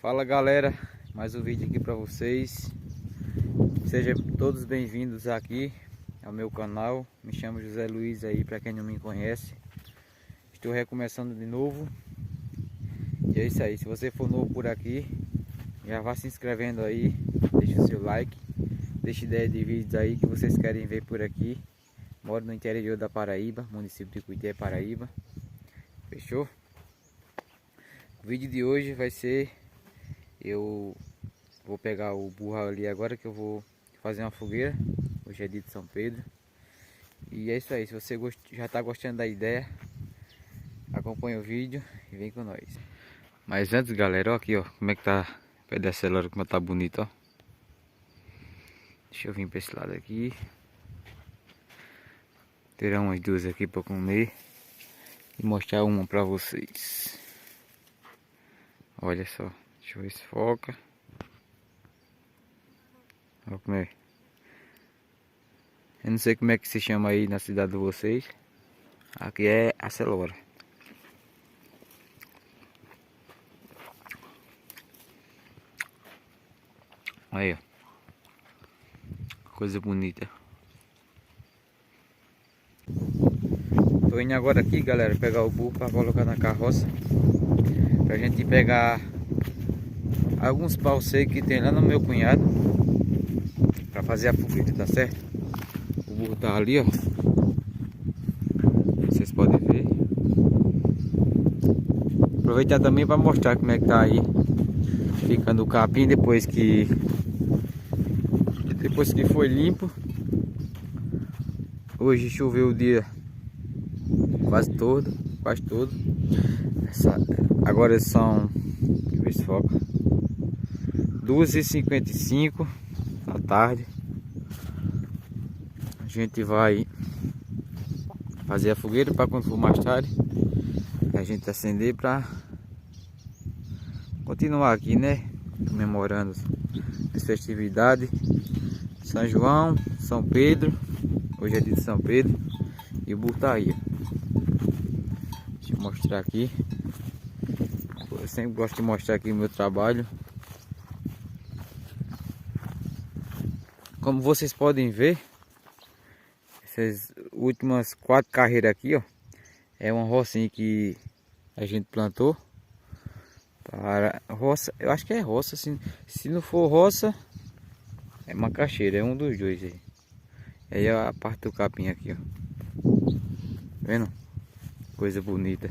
Fala galera, mais um vídeo aqui para vocês. Sejam todos bem-vindos aqui ao meu canal. Me chamo José Luiz aí, para quem não me conhece. Estou recomeçando de novo. E é isso aí, se você for novo por aqui, já vá se inscrevendo aí, deixa o seu like, deixa ideia de vídeos aí que vocês querem ver por aqui. Moro no interior da Paraíba, município de Cuité, Paraíba. Fechou? O vídeo de hoje vai ser... Eu vou pegar o burro ali agora, que eu vou fazer uma fogueira. Hoje é dia de São Pedro. E é isso aí, se você já está gostando da ideia, acompanha o vídeo e vem com nós. Mas antes, galera, ó aqui, ó, como é que tá o pé da cenoura, como tá bonito, ó. Deixa eu vir para esse lado aqui. Terá umas duas aqui para comer e mostrar uma para vocês. Olha só, deixa eu ver se foca. Olha como é. Eu não sei como é que se chama aí na cidade de vocês. Aqui é a cenoura. Aí, ó. Coisa bonita. Tô indo agora aqui, galera, pegar o burro para colocar na carroça. Pra gente pegar alguns paus secos que tem lá no meu cunhado para fazer a fogueira, tá certo? O burro tá ali, ó. Vocês podem ver. Aproveitar também para mostrar como é que tá aí ficando o capim depois que foi limpo. Hoje choveu o dia quase todo. Agora são, deixa eu ver se foca, 2h55 da tarde. A gente vai fazer a fogueira para quando for mais tarde a gente acender, para continuar aqui, né, comemorando as festividades. São João, São Pedro, hoje é dia de São Pedro e o burro tá aí. Deixa eu mostrar aqui. Eu sempre gosto de mostrar aqui o meu trabalho. Como vocês podem ver, essas últimas 4 carreiras aqui, ó, é uma rocinha que a gente plantou para roça. Eu acho que é roça, se não for roça, é macaxeira, é um dos dois aí. Aí é a parte do capim aqui, ó. Vendo? Coisa bonita.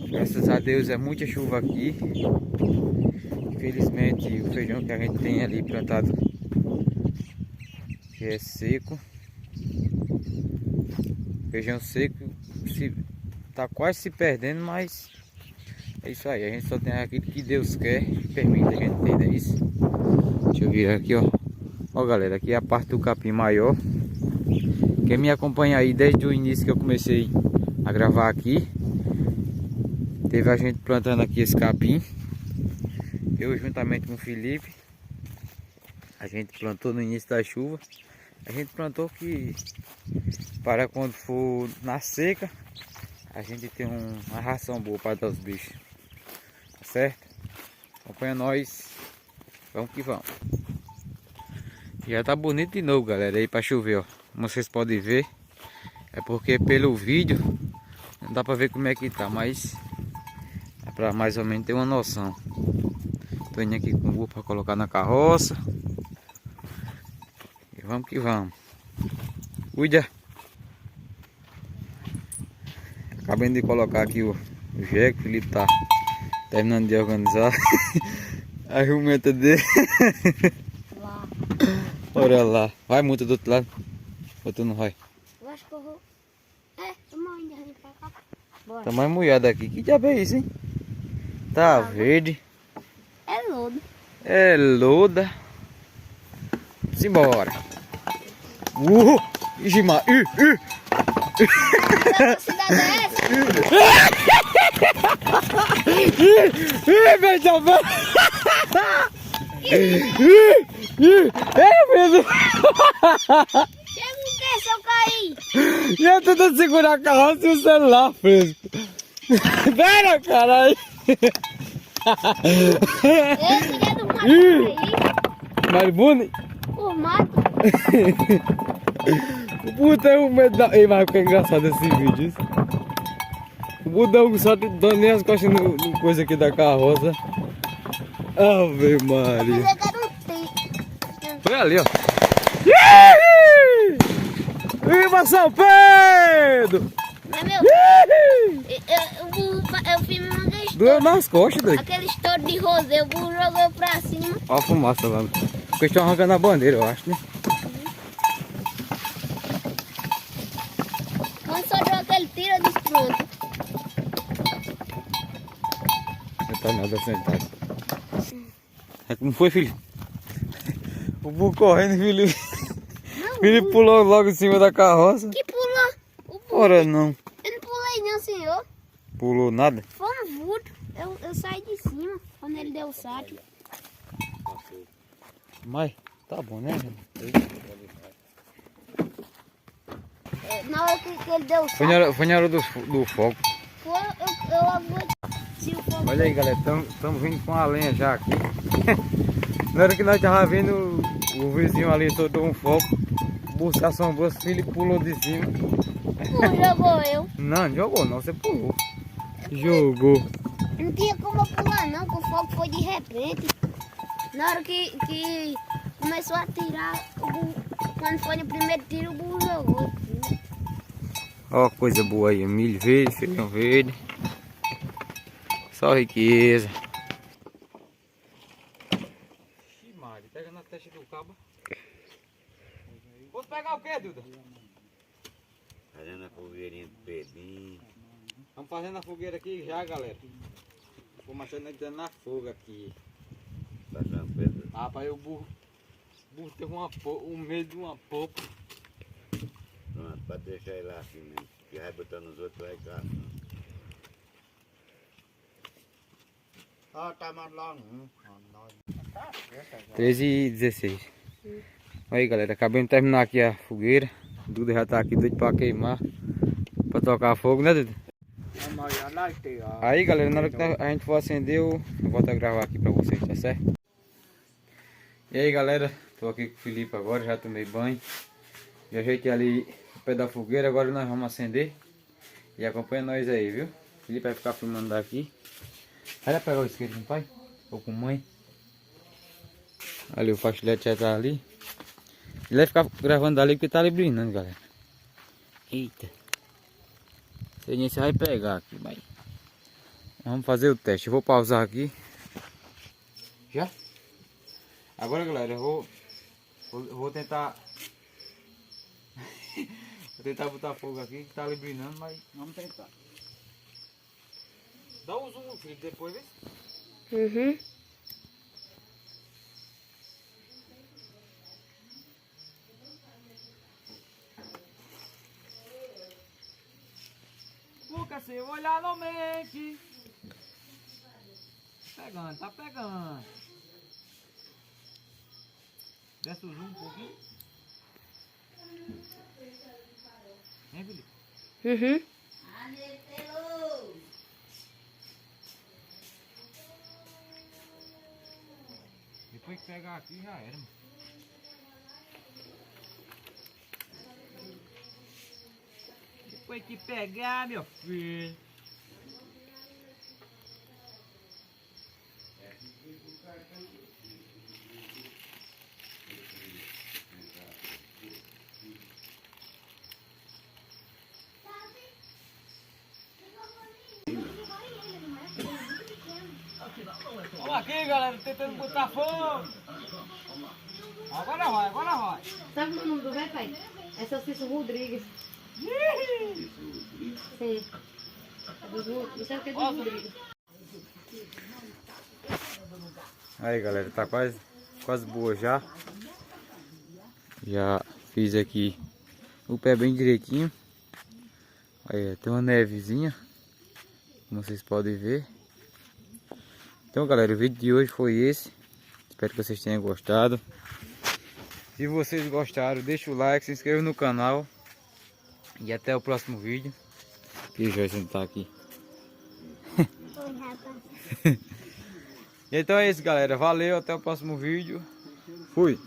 Graças a Deus é muita chuva aqui. Infelizmente o feijão que a gente tem ali plantado que é seco. Feijão seco tá quase se perdendo, mas é isso aí. A gente só tem aquilo que Deus quer e permite a gente ter, não é isso? Deixa eu virar aqui, ó. Ó galera, aqui é a parte do capim maior. Quem me acompanha aí desde o início que eu comecei a gravar aqui, teve a gente plantando aqui esse capim. Eu juntamente com o Felipe, a gente plantou no início da chuva. A gente plantou que para quando for na seca, a gente tem uma ração boa para dar aos bichos. Tá certo? Acompanha nós. Vamos que vamos. Já tá bonito de novo, galera, aí para chover, ó. Como vocês podem ver, é porque pelo vídeo não dá para ver como é que tá, mas é para mais ou menos ter uma noção. Tô indo aqui com o burro para colocar na carroça. E vamos que vamos. Cuida. Acabei de colocar aqui o jegue, o Felipe tá terminando de organizar a jumenta dele. Lá. Olha lá. Vai muito do outro lado. Ou tu não vai? Eu acho que eu vou... tamanho de pra cá. Bora. Tá mais molhado aqui. Que diabo é isso, hein? Tá verde. É lodo. É loda. Simbora. Ixi, mas... A velocidade é essa? Veja bem. Chega um que se eu cair. E eu tentando segurar a carroça e o celular fresco. Pera, caralho! Esse é do mato aí. Mas bonito. O mato. O puta é um medo da... Ei, vai ficar engraçado esse vídeo. Isso. O budão só dando nem as costas no coisa aqui da carroça. Ave Maria. Mas eu quero ter. Foi ali, ó. Viva São Pedro! Não é meu? Eu fiz uma vez. Doeu nas costas, doido. Aquele estouro de roseiro, o burro jogou pra cima. Olha a fumaça lá. Porque estão arrancando a bandeira, eu acho, né? Quando só joga ele tira de pronto. Não tá nada sentado. É como foi, filho? O burro correndo, filho. Não, Ele pulou logo em cima da carroça. que pulou? O burro. Ora não. Eu não pulei não, senhor. Pulou nada? Foi um vulto. Eu saí de cima quando ele deu o saque. Mas tá bom, né? Na hora que ele deu o saque, Foi na hora do fogo. eu aguentei. Se o fogo... Olha aí, galera. Estamos vindo com a lenha já aqui. Na hora que nós tava vendo, o vizinho ali soltou um fogo. O burro se assombrou, o filho pulou de cima. O burro jogou eu. Não jogou não, você pulou. Jogou. Não tinha como eu pular não, que o fogo foi de repente. Na hora que começou a tirar, o burro, quando foi no primeiro tiro, o burro jogou. Ó, coisa boa aí, milho verde, feijão verde. Só riqueza. Mari, pega na testa do cabo. Vou pegar o que, Duda? Fazendo a fogueirinha do Pedrinho. Vamos fazendo a fogueira aqui já, galera. Vou machando dando na fogo aqui. Passando Pedro. Rapaz, o burro teve um medo de uma popa. Pronto, pode deixar ele lá assim mesmo. Que vai botando os outros vai cá. Ah, tá mais longe. 13h16. Aí, galera, acabamos de terminar aqui a fogueira. O Duda já tá aqui doido pra queimar. Pra tocar fogo, né, Duda? Aí, galera, na hora que a gente for acender, eu volto a gravar aqui pra vocês, tá certo? E aí, galera, tô aqui com o Felipe agora, já tomei banho. Já ajeitei ali o pé da fogueira, agora nós vamos acender. E acompanha nós aí, viu? O Felipe vai ficar filmando daqui. Vai lá pegar o isqueiro com o pai? Ou com a mãe? Ali o pastilete já tá ali. Ele vai ficar gravando dali porque tá ali brilhando, galera. Eita. Sei nem se vai pegar aqui, mas... Vamos fazer o teste. Eu vou pausar aqui. Já? Agora, galera, eu vou tentar... vou tentar botar fogo aqui, que tá ali brilhando, mas vamos tentar. Dá um zoom, filho, depois, vê. Uhum. Lucas, se eu olhar no mente. Pegando, tá pegando. Desce o zoom um pouquinho. Vem, Felipe. Uhum. Depois que pegar aqui já era, mano. Depois que pegar, meu filho. Vamos aqui, galera, tentando botar fogo. Agora vai, agora vai. Sabe o nome do velho, pai? É seu Cícero Rodrigues. Sim. Não sei o que é do Rodrigues. Aí, galera, tá quase boa já. Já fiz aqui o pé bem direitinho. Aí, tem uma nevezinha, como vocês podem ver. Então, galera, o vídeo de hoje foi esse. Espero que vocês tenham gostado. Se vocês gostaram, deixa o like, se inscreva no canal. E até o próximo vídeo. E o Joyce não tá aqui. Oi, rapaz. Então é isso, galera. Valeu, até o próximo vídeo. Fui.